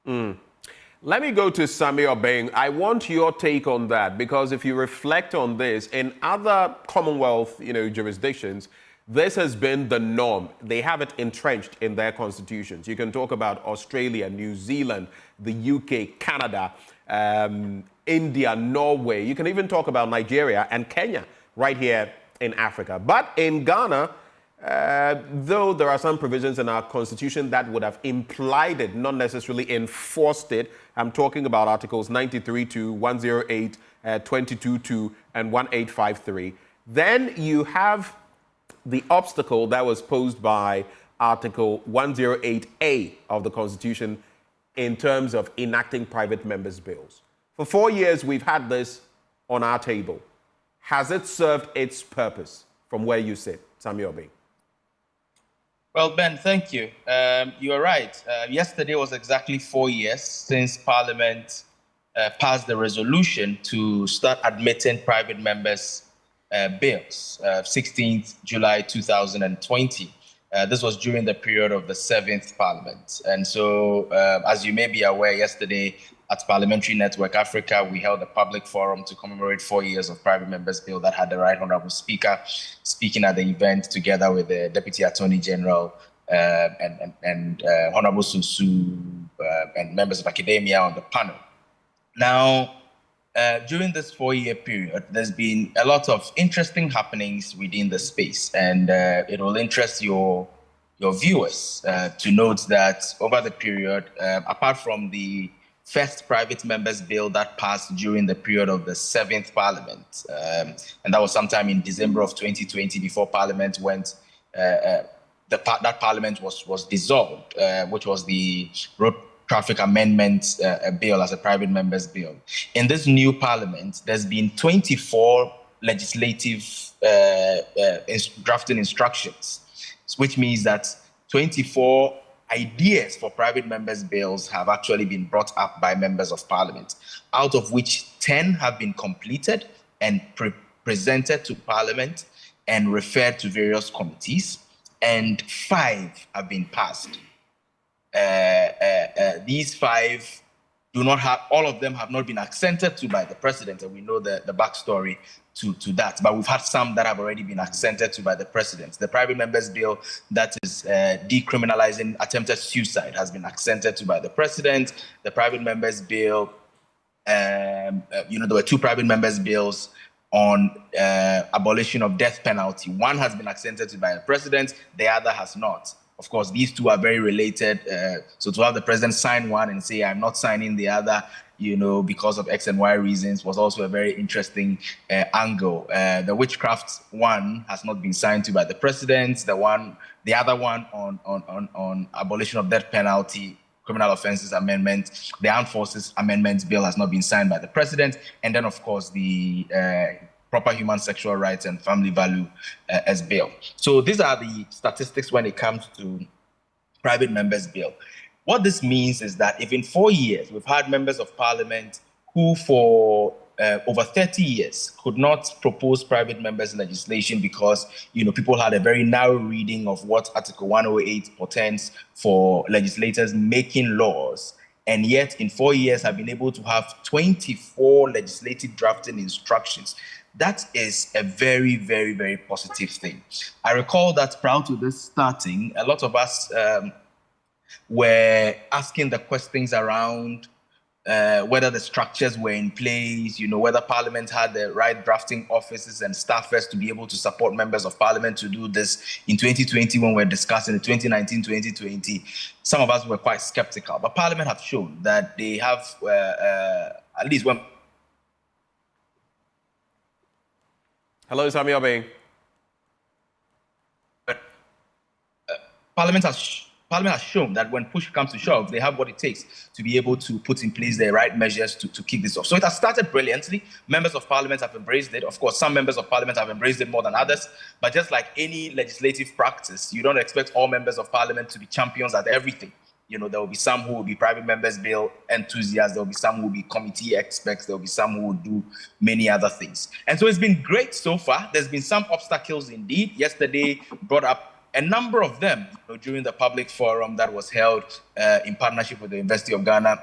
Let me go to Samuel Beng. I want your take on that because if you reflect on this, in other Commonwealth, jurisdictions, this has been the norm. They have it entrenched in their constitutions. You can talk about Australia, New Zealand, the UK, Canada, India, Norway. You can even talk about Nigeria and Kenya right here in Africa. But in Ghana, though there are some provisions in our constitution that would have implied it, not necessarily enforced it. I'm talking about Articles 93 to 108, 22 to, and 1853. Then you have the obstacle that was posed by Article 108A of the Constitution in terms of enacting private members' bills. For 4 years, we've had this on our table. Has it served its purpose from where you sit, Samuel Beng? Well, Ben, thank you. You are right. Yesterday was exactly 4 years since Parliament passed the resolution to start admitting private members' bills, 16th July 2020. This was during the period of the 7th Parliament. And so, as you may be aware, yesterday at Parliamentary Network Africa, we held a public forum to commemorate 4 years of private members' bill that had the Right Honourable Speaker speaking at the event together with the Deputy Attorney General and Honourable Susu and members of academia on the panel. Now, during this 4-year period, there's been a lot of interesting happenings within the space, and it will interest your viewers to note that over the period, apart from the first private members' bill that passed during the period of the 7th Parliament, and that was sometime in December of 2020 before Parliament went, that Parliament was dissolved, which was the Road Traffic Amendment Bill as a private members' bill. In this new Parliament, there's been 24 legislative drafting instructions, which means that 24 ideas for private members' bills have actually been brought up by members of Parliament, out of which 10 have been completed and presented to Parliament and referred to various committees, and 5 have been passed. These 5 do not have, all of them have not been accented to by the president, and we know the backstory to that. But we've had some that have already been accented to by the president. The private members' bill that is decriminalizing attempted suicide has been accented to by the president. The private members' bill, there were 2 private members' bills on abolition of death penalty. One has been accented to by the president, the other has not. Of course, these 2 are very related. So to have the president sign one and say, I'm not signing the other, because of X and Y reasons, was also a very interesting angle. The witchcraft one has not been signed to by the president. The other one on abolition of death penalty, criminal offences amendment, the Armed Forces Amendment Bill has not been signed by the president. And then, of course, the Proper Human Sexual Rights and Family Value as bill. So these are the statistics when it comes to private members' bill. What this means is that if in 4 years we've had members of Parliament who for over 30 years could not propose private members' legislation because people had a very narrow reading of what Article 108 portends for legislators making laws, and yet in 4 years have been able to have 24 legislative drafting instructions. That is a very, very, very positive thing. I recall that prior to this starting, a lot of us were asking the questions around whether the structures were in place, whether Parliament had the right drafting offices and staffers to be able to support members of Parliament to do this in 2020 when we're discussing the 2019-2020. Some of us were quite skeptical, but Parliament have shown that they have at least one. Hello, Samuel Beng. Parliament has shown that when push comes to shove, they have what it takes to be able to put in place the right measures to kick this off. So it has started brilliantly. Members of Parliament have embraced it. Of course, some members of Parliament have embraced it more than others. But just like any legislative practice, you don't expect all members of Parliament to be champions at everything. There will be some who will be private members' bill enthusiasts. There will be some who will be committee experts. There will be some who will do many other things. And so it's been great so far. There's been some obstacles indeed. Yesterday brought up a number of them, during the public forum that was held in partnership with the University of Ghana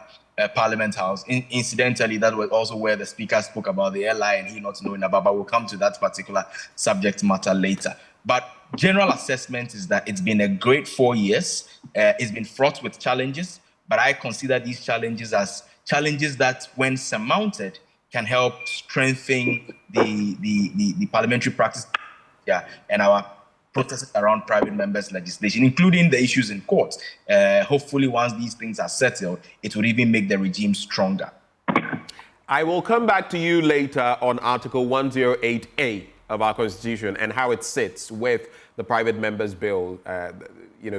Parliament House. Incidentally, that was also where the speaker spoke about the airline and he not knowing about, but we'll come to that particular subject matter later. But general assessment is that it's been a great 4 years. It's been fraught with challenges, but I consider these challenges as challenges that, when surmounted, can help strengthen the parliamentary practice and our processes around private members' legislation, including the issues in court. Hopefully, once these things are settled, it will even make the regime stronger. I will come back to you later on Article 108A of our Constitution and how it sits with the private members' bill,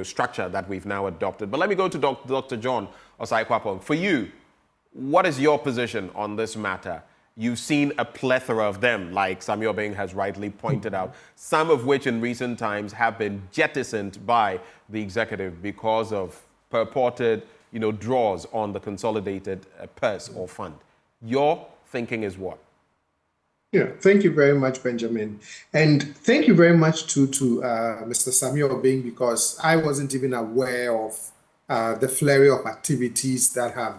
structure that we've now adopted. But let me go to Dr. John Osai-Kwapong. For you, what is your position on this matter? You've seen a plethora of them, like Samuel Beng has rightly pointed out, some of which in recent times have been jettisoned by the executive because of purported, draws on the consolidated purse or fund. Your thinking is what? Yeah, thank you very much, Benjamin. And thank you very much to Mr. Samuel Beng, because I wasn't even aware of the flurry of activities that have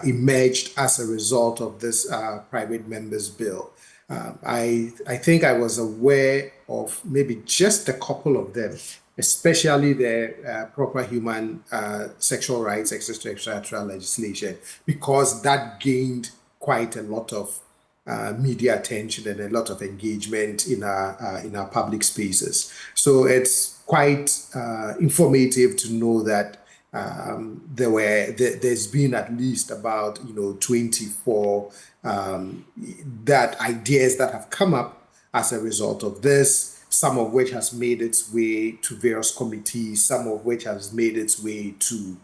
emerged as a result of this private members bill. I think I was aware of maybe just a couple of them, especially the proper human sexual rights, etc. legislation, because that gained quite a lot of media attention and a lot of engagement in our public spaces. So it's quite informative to know that there's been at least about 24 that ideas that have come up as a result of this, some of which has made its way to various committees, some of which has made its way to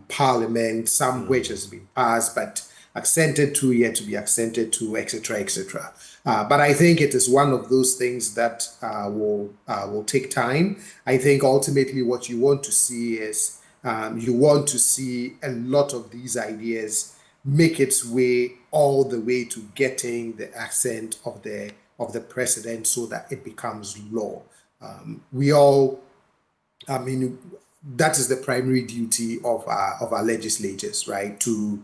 Parliament, some which has been passed but accented to, yet to be accented to, etc. But I think it is one of those things that will take time. I think ultimately what you want to see is you want to see a lot of these ideas make its way all the way to getting the assent of the president so that it becomes law. That is the primary duty of our legislators, right? To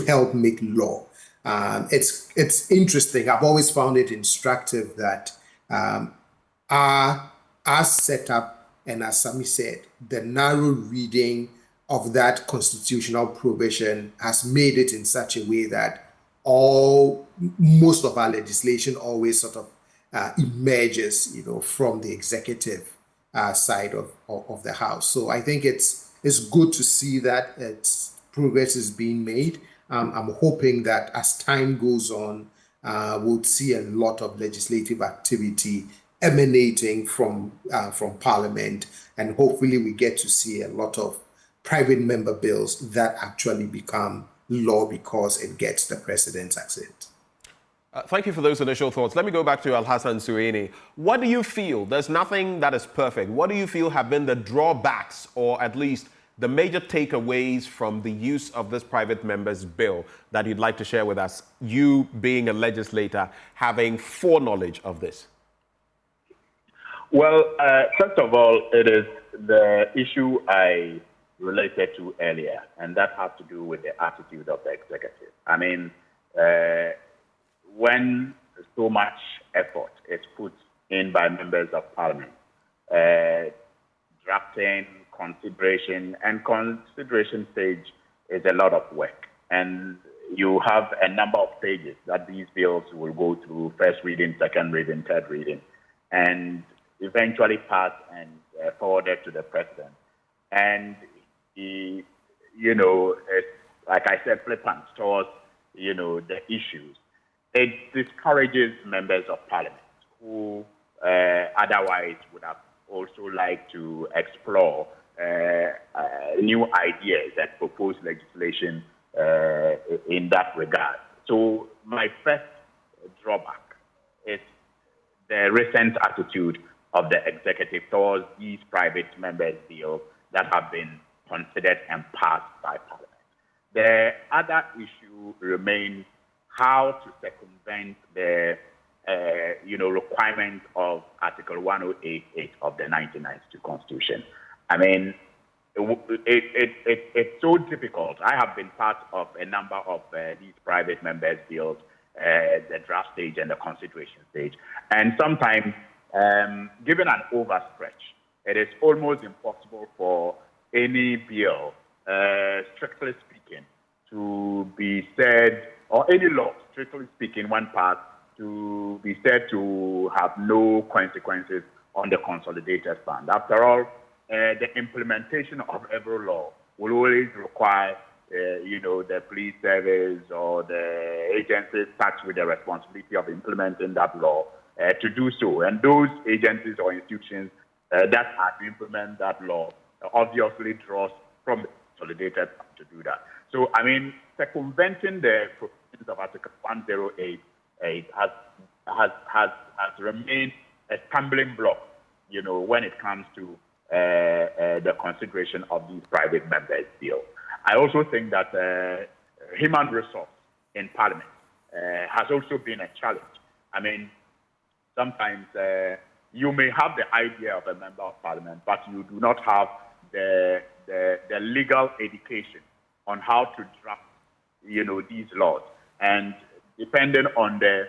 help make law. It's interesting. I've always found it instructive that our setup, and as Sami said, the narrow reading of that constitutional provision has made it in such a way that most of our legislation always sort of emerges, from the executive side of the house. So I think it's good to see that progress is being made. I'm hoping that as time goes on, we'll see a lot of legislative activity emanating from Parliament, and hopefully we get to see a lot of private member bills that actually become law because it gets the president's assent. Thank you for those initial thoughts. Let me go back to Alhassan Suhuyini. What do you feel? There's nothing that is perfect. What do you feel have been the drawbacks, or at least the major takeaways from the use of this private members bill that you'd like to share with us, you being a legislator, having foreknowledge of this? Well, first of all, it is the issue I related to earlier, and that has to do with the attitude of the executive. I mean, when so much effort is put in by members of parliament, drafting, consideration stage is a lot of work. And you have a number of stages that these bills will go through: first reading, second reading, third reading, and eventually passed and forwarded to the president. And he, it's, like I said, flippant towards, the issues. It discourages members of parliament who otherwise would have also liked to explore new ideas and propose legislation in that regard. So my first drawback is the recent attitude of the executive towards these private members' bills that have been considered and passed by Parliament. The other issue remains how to circumvent the requirement of Article 108.8 of the 1992 Constitution. I mean, it's so difficult. I have been part of a number of these private members' bills, the draft stage and the consideration stage. And sometimes, given an overstretch, it is almost impossible for any bill, strictly speaking, to be said, or any law, strictly speaking, one part, to be said to have no consequences on the consolidated fund. After all, the implementation of every law will always require, the police service or the agencies tasked with the responsibility of implementing that law to do so. And those agencies or institutions that are to implement that law obviously draws from the consolidated fund to do that. So, I mean, circumventing the provisions of Article 108 has remained a stumbling block, when it comes to the consideration of these private members' bills. I also think that human resource in Parliament has also been a challenge. I mean, sometimes you may have the idea of a member of Parliament, but you do not have the legal education on how to draft, these laws. And depending on the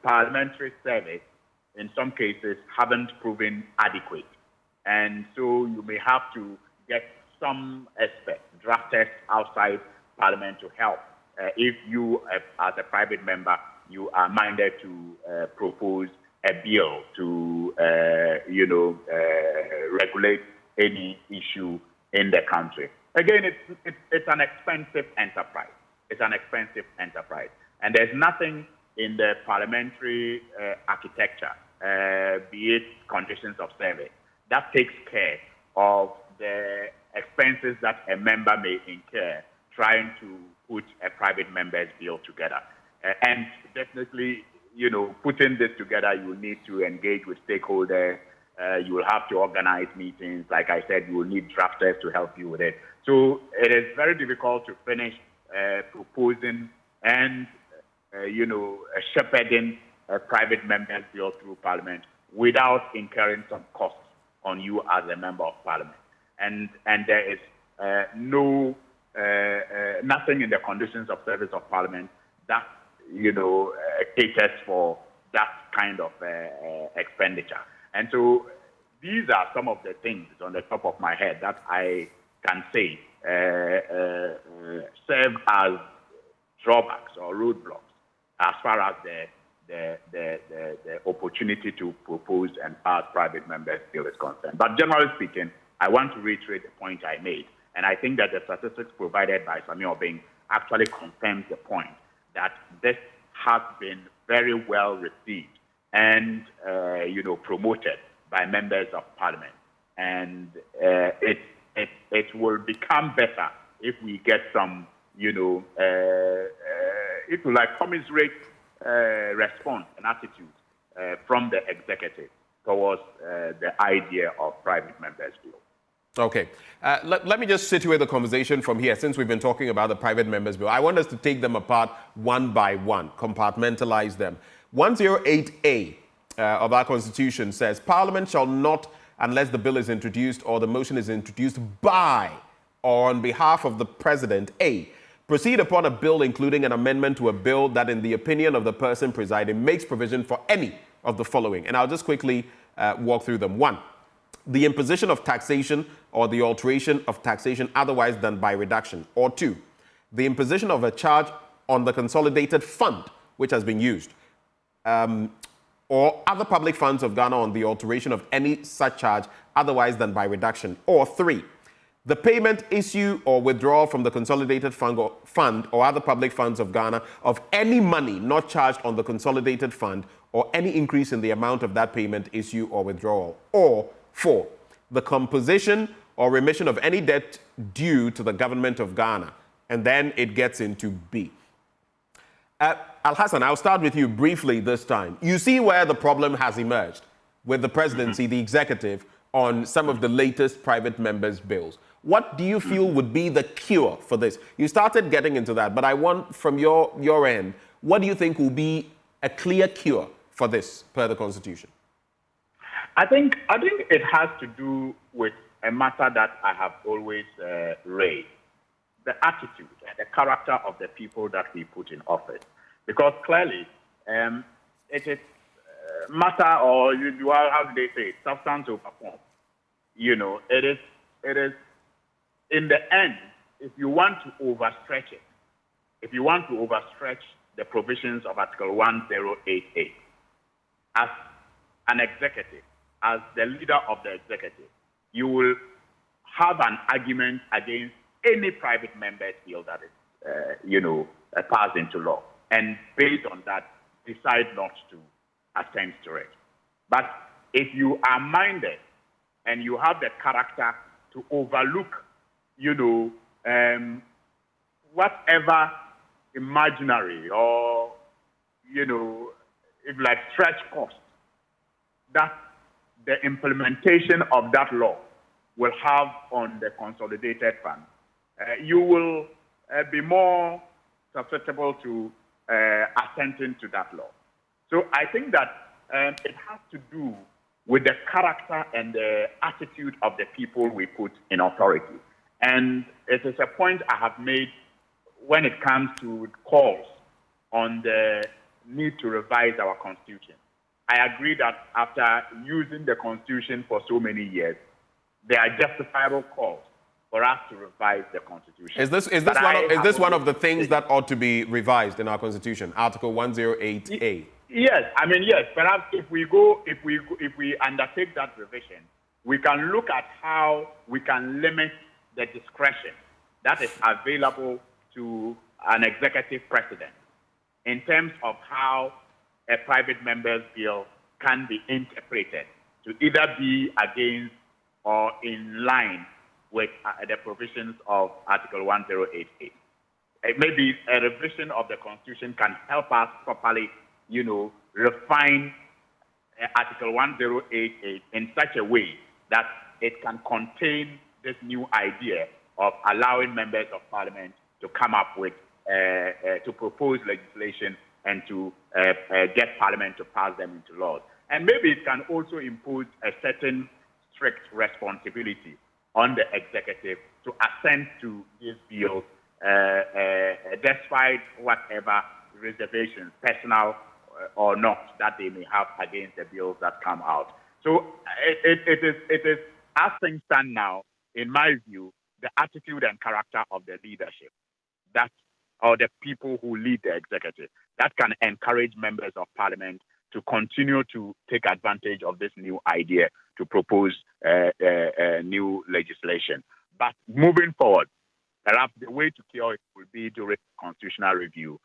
parliamentary service, in some cases, haven't proven adequate. And so you may have to get some experts, drafters outside Parliament to help. If you, as a private member, you are minded to propose a bill to, regulate any issue in the country. Again, it's an expensive enterprise. It's an expensive enterprise. And there's nothing in the parliamentary architecture, be it conditions of service, that takes care of the expenses that a member may incur trying to put a private member's bill together. And definitely, putting this together, you will need to engage with stakeholders. You will have to organize meetings. Like I said, you will need drafters to help you with it. So it is very difficult to finish proposing and, shepherding a private member's bill through Parliament without incurring some costs on you as a member of Parliament. And there is nothing in the conditions of service of Parliament that, caters for that kind of expenditure. And so these are some of the things on the top of my head that I can say serve as drawbacks or roadblocks as far as the opportunity to propose and pass private members' bill is concerned. But generally speaking, I want to reiterate the point I made, and I think that the statistics provided by Sammy Obeng actually confirms the point that this has been very well received and promoted by members of Parliament, and it will become better if we get some if you like commiserate response and attitude from the executive towards the idea of private members' bill. Okay. Let me just situate the conversation from here. Since we've been talking about the private members' bill, I want us to take them apart one by one, compartmentalize them. 108A of our Constitution says, Parliament shall not, unless the bill is introduced or the motion is introduced by or on behalf of the President, A, proceed upon a bill including an amendment to a bill that, in the opinion of the person presiding, makes provision for any of the following. And I'll just quickly walk through them. 1, the imposition of taxation or the alteration of taxation otherwise than by reduction. Or 2, the imposition of a charge on the consolidated fund which has been used, or other public funds of Ghana on the alteration of any such charge otherwise than by reduction. Or 3, the payment, issue, or withdrawal from the consolidated fund or other public funds of Ghana of any money not charged on the consolidated fund or any increase in the amount of that payment, issue, or withdrawal. Or 4, the composition or remission of any debt due to the government of Ghana. And then it gets into B. Al-Hassan, I'll start with you briefly this time. You see where the problem has emerged with the presidency, the executive, on some of the latest private members' bills. What do you feel would be the cure for this? You started getting into that, but I want from your end, what do you think will be a clear cure for this per the Constitution? I think it has to do with a matter that I have always raised: the attitude and the character of the people that we put in office. Because clearly, it is matter, or how do they say it? Substance over form. It is in the end, if you want to overstretch it, if you want to overstretch the provisions of Article 1088, as an executive, as the leader of the executive, you will have an argument against any private member's bill that is, passed into law, and based on that, decide not to attend to it. But if you are minded and you have the character to overlook, whatever imaginary or, if like stretch cost that the implementation of that law will have on the consolidated fund, you will be more susceptible to assenting to that law. So I think that it has to do with the character and the attitude of the people we put in authority. And it is a point I have made when it comes to calls on the need to revise our Constitution. I agree that after using the Constitution for so many years, there are justifiable calls for us to revise the Constitution. Is this one of the things that ought to be revised in our Constitution, Article 108A? Yes, yes. Perhaps if we undertake that revision, we can look at how we can limit the discretion that is available to an executive president in terms of how a private member's bill can be interpreted to either be against or in line with the provisions of Article 1088. Maybe a revision of the Constitution can help us properly, refine Article 1088 in such a way that it can contain this new idea of allowing members of parliament to come up with, to propose legislation and to get parliament to pass them into laws. And maybe it can also impose a certain strict responsibility on the executive to assent to these bills, despite whatever reservations, personal or not, that they may have against the bills that come out. So it is, as things stand now, in my view, the attitude and character of the leadership, that, or the people who lead the executive, that can encourage members of parliament to continue to take advantage of this new idea to propose new legislation. But moving forward, perhaps the way to cure it will be during constitutional review.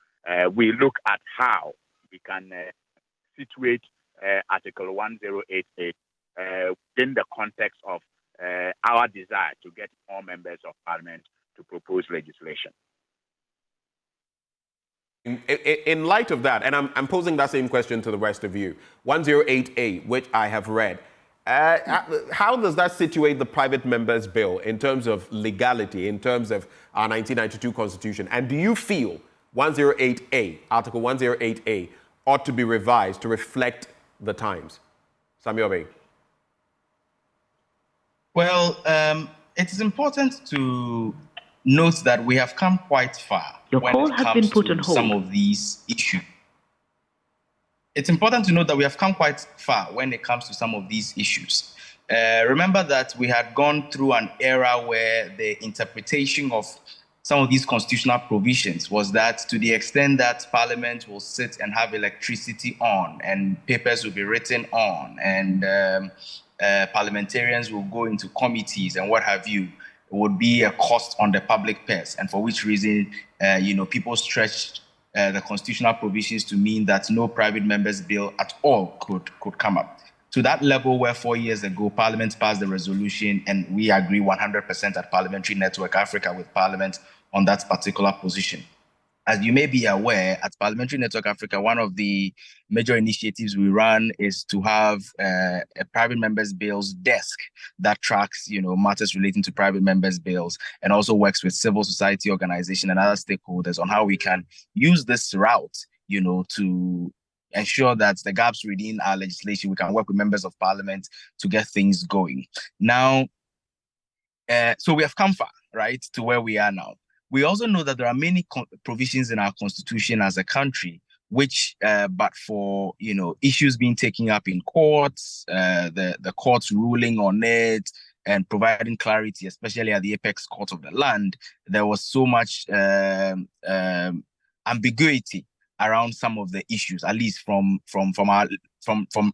We look at how we can situate Article 1088 within the context of our desire to get more members of parliament to propose legislation. In light of that, and I'm posing that same question to the rest of you, 108A, which I have read, how does that situate the private members' bill in terms of legality, in terms of our 1992 Constitution? And do you feel 108A, Article 108A, ought to be revised to reflect the times? Samuel Bey. Well, it is important to note that we have come quite far when it comes to some of these issues. It's important to note that we have come quite far when it comes to some of these issues. Remember that we had gone through an era where the interpretation of some of these constitutional provisions was that to the extent that Parliament will sit and have electricity on and papers will be written on and parliamentarians will go into committees and what have you, it would be a cost on the public purse, and for which reason, people stretched the constitutional provisions to mean that no private member's bill at all could come up. To that level where 4 years ago, Parliament passed the resolution, and we agree 100% at Parliamentary Network Africa with Parliament on that particular position. As you may be aware, at Parliamentary Network Africa, one of the major initiatives we run is to have a private members' bills desk that tracks, matters relating to private members' bills and also works with civil society organizations and other stakeholders on how we can use this route, to ensure that the gaps within our legislation, we can work with members of parliament to get things going. Now, so we have come far, right, to where we are now. We also know that there are many provisions in our constitution as a country, which, but for issues being taken up in courts, the courts ruling on it and providing clarity, especially at the apex court of the land, there was so much ambiguity around some of the issues, at least from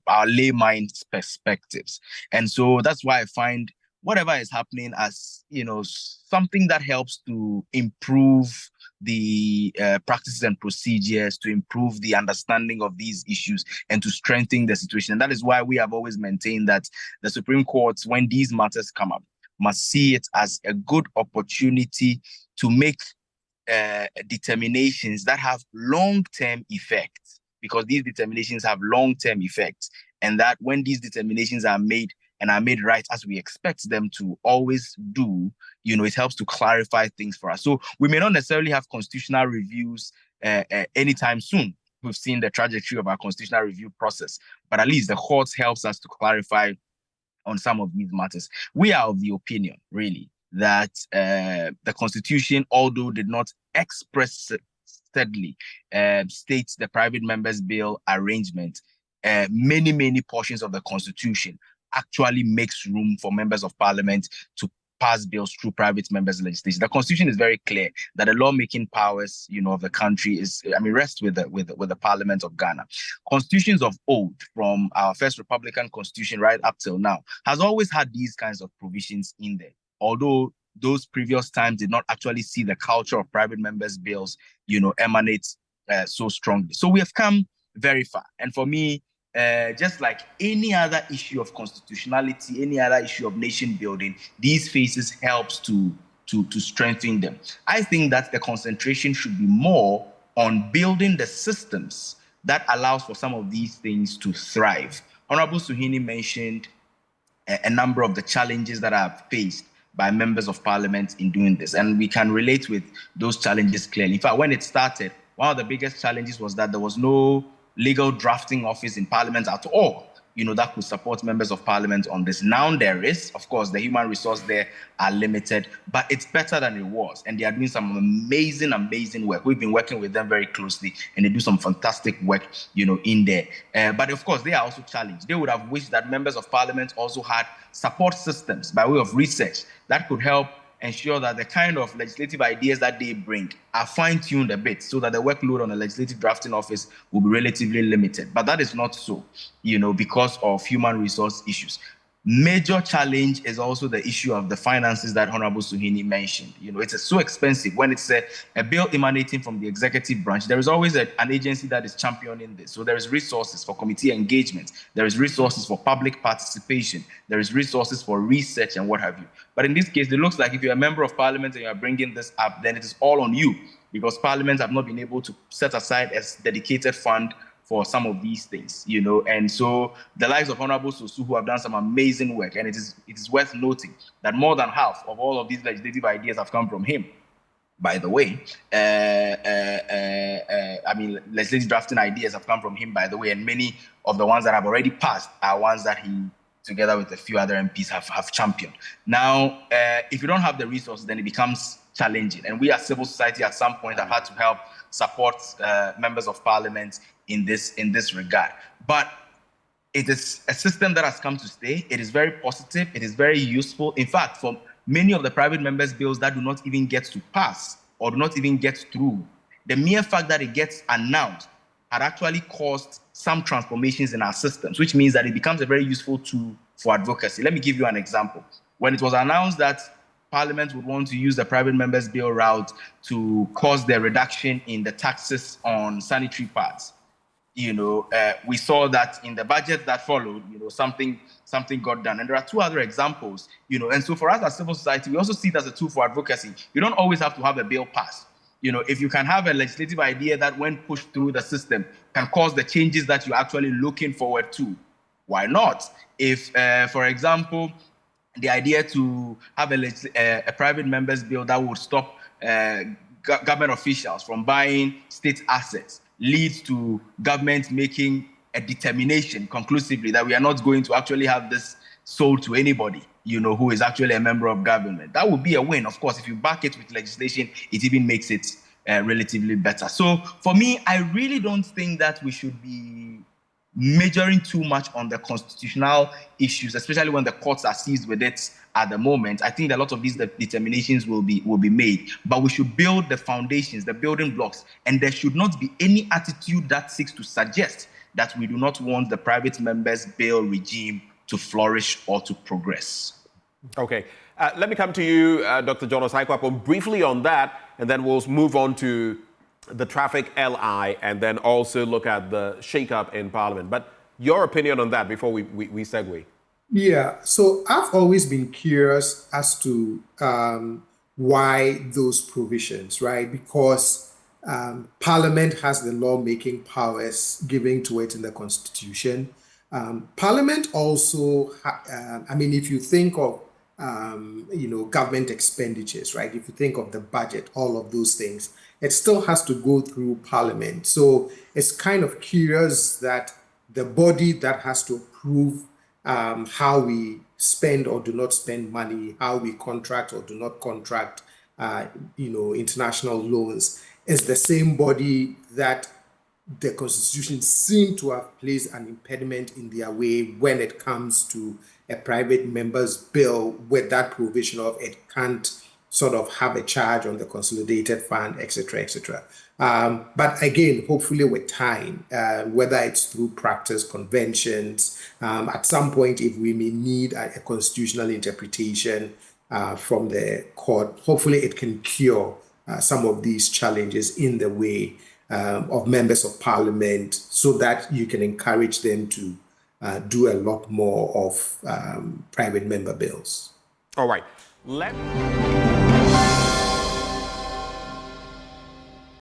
our layman's perspectives. And so that's why I find whatever is happening as something that helps to improve the practices and procedures, to improve the understanding of these issues, and to strengthen the situation. And that is why we have always maintained that the Supreme Court, when these matters come up, must see it as a good opportunity to make determinations that have long-term effects, because these determinations have long-term effects, and that when these determinations are made and are made right as we expect them to always do, it helps to clarify things for us. So we may not necessarily have constitutional reviews anytime soon. We've seen the trajectory of our constitutional review process, but at least the courts helps us to clarify on some of these matters. We are of the opinion, really, that the Constitution, although did not expressly state the private members bill arrangement, many portions of the Constitution actually makes room for members of parliament to pass bills through private members' legislation. The Constitution is very clear that the lawmaking powers, of the country rests with the Parliament of Ghana. Constitutions of old, from our first Republican Constitution right up till now, has always had these kinds of provisions in there. Although those previous times did not actually see the culture of private members' bills, emanate so strongly. So we have come very far. And for me, just like any other issue of constitutionality, any other issue of nation building, these phases helps to strengthen them. I think that the concentration should be more on building the systems that allows for some of these things to thrive. Honorable Suhuyini mentioned a number of the challenges that are faced by members of parliament in doing this, and we can relate with those challenges clearly. In fact, when it started, one of the biggest challenges was that there was no legal drafting office in parliament at all, that could support members of parliament on this. Now there is, of course, the human resource there are limited, but it's better than it was. And they are doing some amazing work. We've been working with them very closely, and they do some fantastic work, in there. But of course, they are also challenged. They would have wished that members of parliament also had support systems by way of research that could help ensure that the kind of legislative ideas that they bring are fine-tuned a bit, so that the workload on the legislative drafting office will be relatively limited. But that is not so, because of human resource issues. Major challenge is also the issue of the finances that Honorable Suhuyini mentioned. It's so expensive. When it's a bill emanating from the executive branch, there is always an agency that is championing this. So there is resources for committee engagement. There is resources for public participation. There is resources for research and what have you. But in this case, it looks like if you're a member of parliament and you are bringing this up, then it is all on you, because parliaments have not been able to set aside a dedicated fund for some of these things, and so the likes of Honorable Sosu, who have done some amazing work, and it is worth noting that more than half of all of these legislative ideas have come from him. By the way, legislative drafting ideas have come from him, by the way, and many of the ones that have already passed are ones that he, together with a few other MPs, have championed. Now, if you don't have the resources, then it becomes challenging, and we as civil society at some point have had to help support members of parliament in this regard. But it is a system that has come to stay. It is very positive. It is very useful. In fact, for many of the private members' bills that do not even get to pass or do not even get through, the mere fact that it gets announced had actually caused some transformations in our systems, which means that it becomes a very useful tool for advocacy. Let me give you an example. When it was announced that Parliament would want to use the private members' bill route to cause the reduction in the taxes on sanitary pads, we saw that in the budget that followed, something got done. And there are two other examples, and so for us as civil society, we also see it as a tool for advocacy. You don't always have to have a bill passed. If you can have a legislative idea that when pushed through the system can cause the changes that you're actually looking forward to, why not? If, for example, the idea to have a private members bill that would stop government officials from buying state assets leads to government making a determination conclusively that we are not going to actually have this sold to anybody, who is actually a member of government. That would be a win. Of course, if you back it with legislation, it even makes it relatively better. So for me, I really don't think that we should be majoring too much on the constitutional issues, especially when the courts are seized with it at the moment. I think a lot of these determinations will be made, but we should build the foundations, the building blocks, and there should not be any attitude that seeks to suggest that we do not want the private members' bill regime to flourish or to progress. Okay. Let me come to you, Dr. John Osai-Kweapong, briefly on that, and then we'll move on to the traffic LI and then also look at the shake-up in Parliament. But your opinion on that before we segue. Yeah, so I've always been curious as to why those provisions, right? Because Parliament has the lawmaking powers given to it in the Constitution. Parliament also, if you think of, government expenditures, right? If you think of the budget, all of those things, it still has to go through Parliament. So it's kind of curious that the body that has to approve how we spend or do not spend money, how we contract or do not contract, international loans, is the same body that the Constitution seemed to have placed an impediment in their way when it comes to a private member's bill with that provision of it can't sort of have a charge on the consolidated fund, etc., etc. But again, hopefully with time, whether it's through practice, conventions, at some point, if we may need a constitutional interpretation from the court, hopefully it can cure some of these challenges in the way of members of Parliament so that you can encourage them to do a lot more of private member bills. All right.